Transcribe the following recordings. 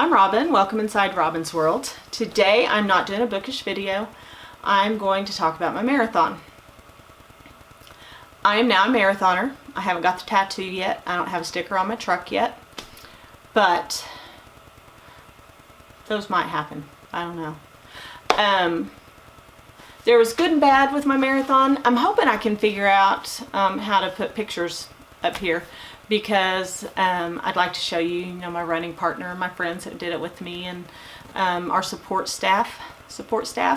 I'm Robin. Welcome inside Robin's World. Today I'm not doing a bookish video. I'm going to talk about my marathon. I am now a marathoner. I haven't got the tattoo yet. I don't have a sticker on my truck yet. But those might happen. I don't know. There was good and bad with my marathon. I'm hoping I can figure out how to put pictures up here, because I'd like to show you, my running partner, my friends that did it with me, and our support staff,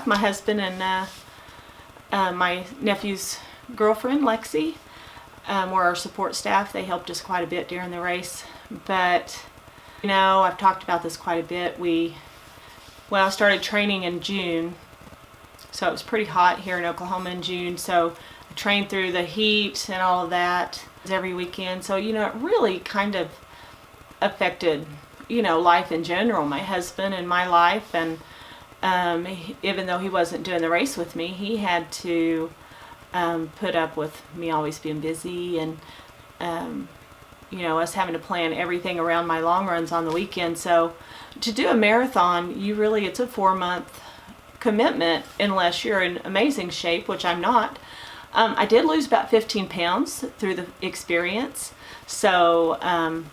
my husband and my nephew's girlfriend, Lexi, were our support staff. They helped us quite a bit during the race. But, I've talked about this quite a bit. I started training in June, so it was pretty hot here in Oklahoma in June, so I trained through the heat and all of that every weekend. So, it really kind of affected, life in general, my husband and my life. And even though he wasn't doing the race with me, he had to put up with me always being busy, and us having to plan everything around my long runs on the weekend. So to do a marathon, it's a 4-month commitment unless you're in amazing shape, which I'm not. I did lose about 15 pounds through the experience, so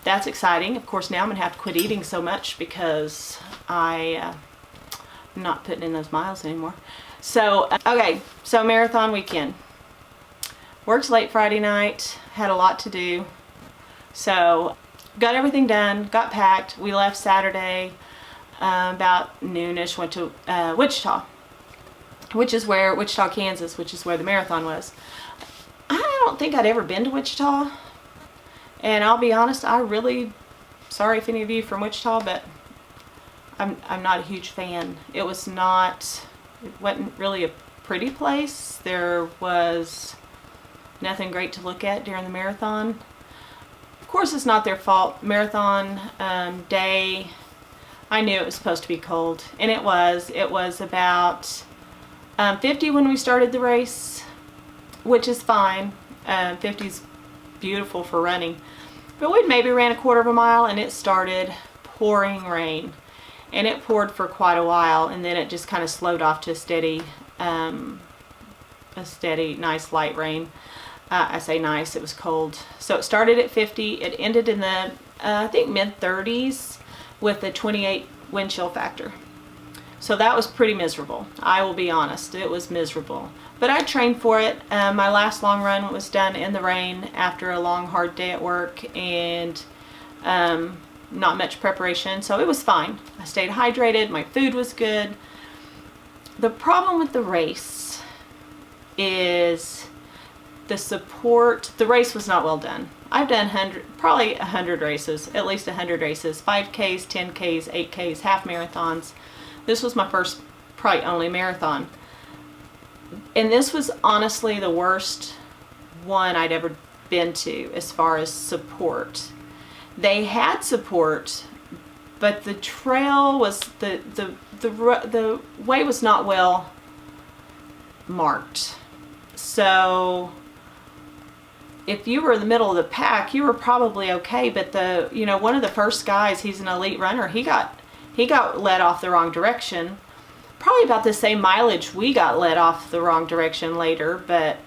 that's exciting. Of course, now I'm gonna have to quit eating so much because I'm not putting in those miles anymore. So so marathon weekend. Worked late Friday night, had a lot to do, so got everything done, got packed. We left Saturday about noonish, went to Wichita, Wichita, Kansas, which is where the marathon was. I don't think I'd ever been to Wichita, and I'll be honest, sorry if any of you from Wichita, but I'm not a huge fan. It wasn't really a pretty place. There was nothing great to look at during the marathon. Of course, it's not their fault. Marathon day, I knew it was supposed to be cold, and it was. It was about 50 when we started the race, which is fine. 50 is beautiful for running. But we maybe ran a quarter of a mile, and it started pouring rain. And it poured for quite a while, and then it just kind of slowed off to a steady, nice light rain. I say nice, it was cold. So it started at 50. It ended in the, I think, mid-30s with a 28 wind chill factor. So that was pretty miserable. I will be honest, it was miserable. But I trained for it. My last long run was done in the rain after a long, hard day at work, and not much preparation, so it was fine. I stayed hydrated, my food was good. The problem with the race is the support. The race was not well done. I've done probably 100 races, at least 100 races, 5Ks, 10Ks, 8Ks, half marathons. This was my first, probably only marathon. And this was honestly the worst one I'd ever been to as far as support. They had support, but the trail was, the way was not well marked. So if you were in the middle of the pack, you were probably okay. But one of the first guys, he's an elite runner, he got led off the wrong direction. Probably about the same mileage we got led off the wrong direction later, but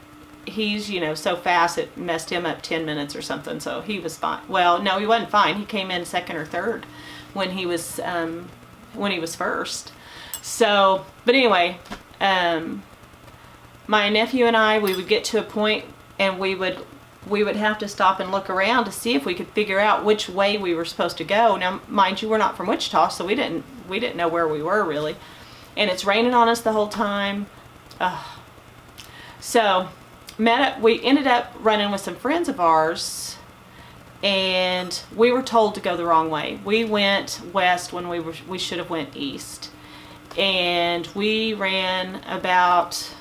he's, so fast it messed him up 10 minutes or something, so he was fine. Well, no, he wasn't fine. He came in second or third when he was first. So, but anyway, my nephew and I, we would get to a point, and we would have to stop and look around to see if we could figure out which way we were supposed to go. Now, mind you, we're not from Wichita, so we didn't know where we were really, and it's raining on us the whole time. So we ended up running with some friends of ours, and we were told to go the wrong way. We went west when we should have went east, and we ran about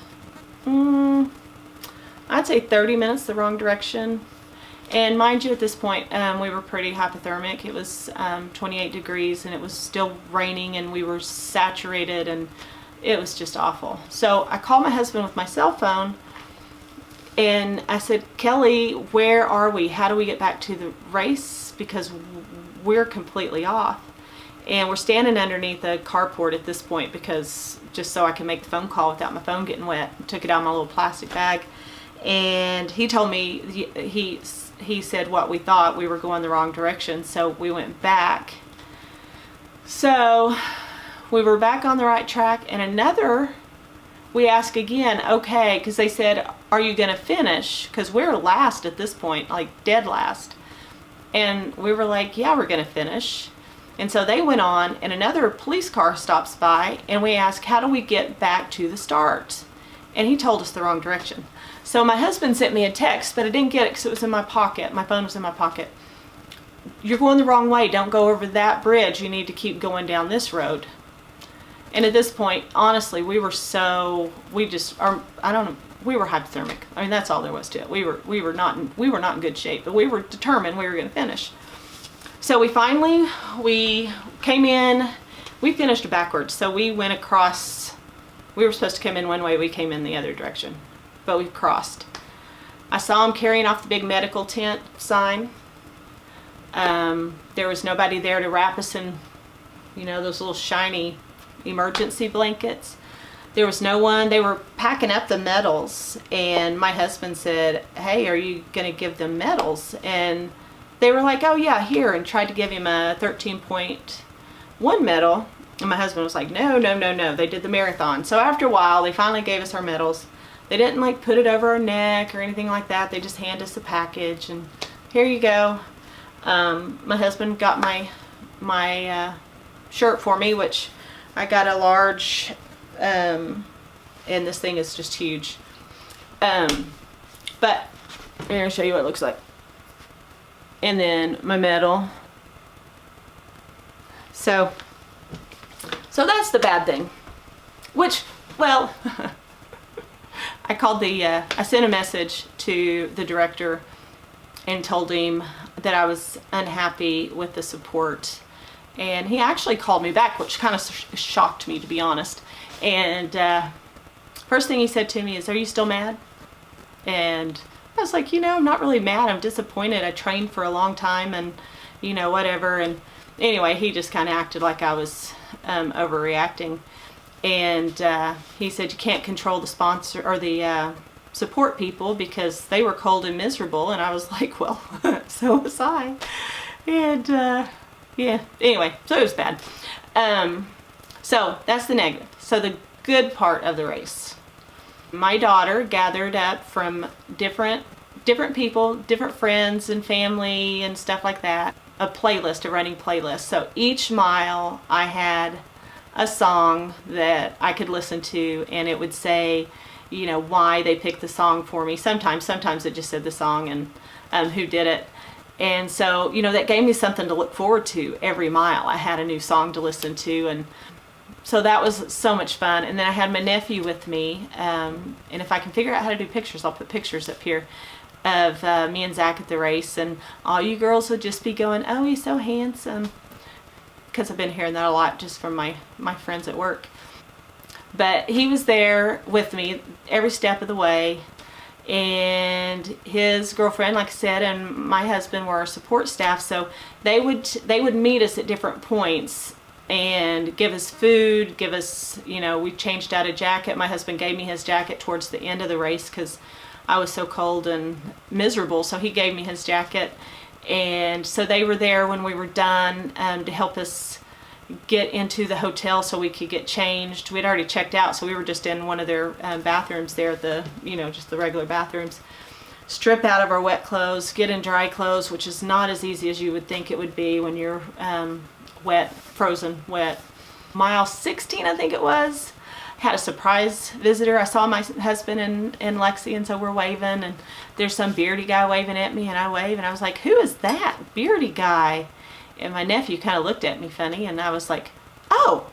I'd say 30 minutes the wrong direction. And mind you, at this point, we were pretty hypothermic. It was 28 degrees, and it was still raining, and we were saturated, and it was just awful. So I called my husband with my cell phone, and I said, Kelly, where are we? How do we get back to the race? Because we're completely off. And we're standing underneath a carport at this point, because just so I can make the phone call without my phone getting wet. I took it out of my little plastic bag. And he told me, he said what we thought, we were going the wrong direction. So we went back. So we were back on the right track, and we asked again, okay, because they said, are you going to finish? Because we're last at this point, like dead last. And we were like, yeah, we're going to finish. And so they went on, and another police car stops by, and we asked, how do we get back to the start? And he told us the wrong direction. So my husband sent me a text, but I didn't get it because it was in my pocket. My phone was in my pocket. You're going the wrong way. Don't go over that bridge. You need to keep going down this road. And at this point, honestly, we were hypothermic. I mean, that's all there was to it. We were not in good shape, but we were determined we were going to finish. So we came in. We finished backwards. So we went across. We were supposed to come in one way. We came in the other direction, but we crossed. I saw him carrying off the big medical tent sign. There was nobody there to wrap us in, those little shiny emergency blankets. There was no one. They were packing up the medals, and my husband said, hey, are you going to give them medals? And they were like, oh yeah, here, and tried to give him a 13.1 medal. And my husband was like, no. They did the marathon. So after a while, they finally gave us our medals. They didn't put it over our neck or anything like that. They just handed us the package, and here you go. My husband got my shirt for me, which I got a large, and this thing is just huge. But I'm going to show you what it looks like. And then my medal. So that's the bad thing. Which, well, I sent a message to the director and told him that I was unhappy with the support. And he actually called me back, which kind of shocked me, to be honest. And first thing he said to me is, are you still mad? And I was like, I'm not really mad. I'm disappointed. I trained for a long time, and, whatever. And anyway, he just kind of acted like I was overreacting. And he said, you can't control the sponsor or the support people because they were cold and miserable. And I was like, well, so was I. And yeah, anyway, so it was bad. So that's the negative. So the good part of the race. My daughter gathered up from different people, different friends and family and stuff like that, a running playlist. So each mile I had a song that I could listen to, and it would say, why they picked the song for me. Sometimes it just said the song and who did it. And so, that gave me something to look forward to every mile. I had a new song to listen to, and so that was so much fun. And then I had my nephew with me, and if I can figure out how to do pictures, I'll put pictures up here of me and Zach at the race, and all you girls would just be going, oh, he's so handsome, because I've been hearing that a lot just from my friends at work. But he was there with me every step of the way, and his girlfriend, like I said, and my husband were our support staff, so they would meet us at different points and give us food, we changed out a jacket. My husband gave me his jacket towards the end of the race because I was so cold and miserable, so he gave me his jacket. And so they were there when we were done to help us get into the hotel so we could get changed. We'd already checked out, so we were just in one of their bathrooms there, just the regular bathrooms. Strip out of our wet clothes, get in dry clothes, which is not as easy as you would think it would be when you're frozen wet. Mile 16, I think it was, had a surprise visitor. I saw my husband and Lexi, and so we're waving, and there's some beardy guy waving at me, and I wave, and I was like, who is that beardy guy? And my nephew kind of looked at me funny, and I was like, oh,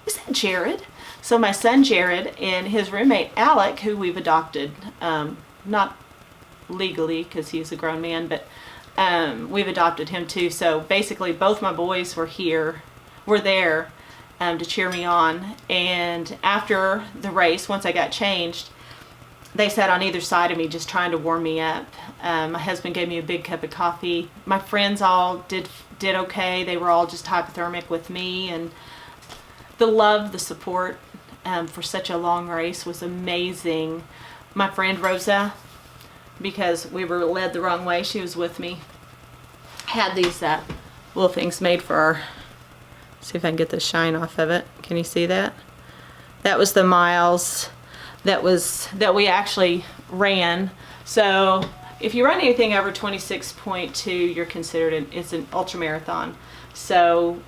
is that Jared? So my son Jared and his roommate Alec, who we've adopted, not legally because he's a grown man, but we've adopted him too. So basically both my boys were there to cheer me on. And after the race, once I got changed, they sat on either side of me just trying to warm me up. My husband gave me a big cup of coffee. My friends all did okay. They were all just hypothermic with me, and the love, the support for such a long race was amazing. My friend Rosa, because we were led the wrong way, she was with me, had these little things made for our, see if I can get the shine off of it. Can you see that? That was the miles that we actually ran. So if you run anything over 26.2, you're considered it's an ultra marathon. So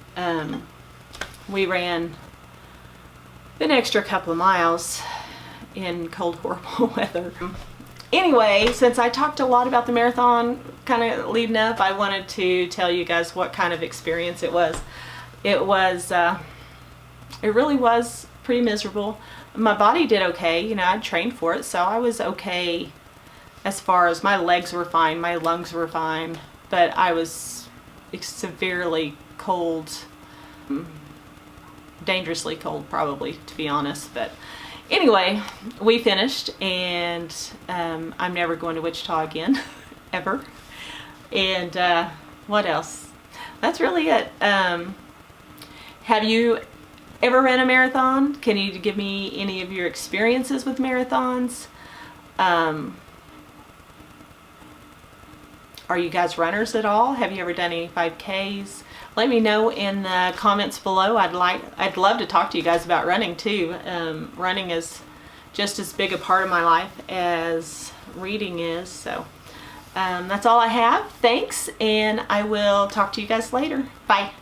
we ran an extra couple of miles in cold, horrible weather. Anyway, since I talked a lot about the marathon kind of leading up, I wanted to tell you guys what kind of experience it was. It really was pretty miserable. My body did okay, you know, I'd trained for it, so I was okay as far as my legs were fine, my lungs were fine, but I was severely cold, dangerously cold probably, to be honest. But anyway, we finished, and I'm never going to Wichita again, ever. And what else? That's really it. Have you ever ran a marathon? Can you give me any of your experiences with marathons? Are you guys runners at all? Have you ever done any 5Ks? Let me know in the comments below. I'd love to talk to you guys about running too. Running is just as big a part of my life as reading is. So that's all I have. Thanks, and I will talk to you guys later. Bye.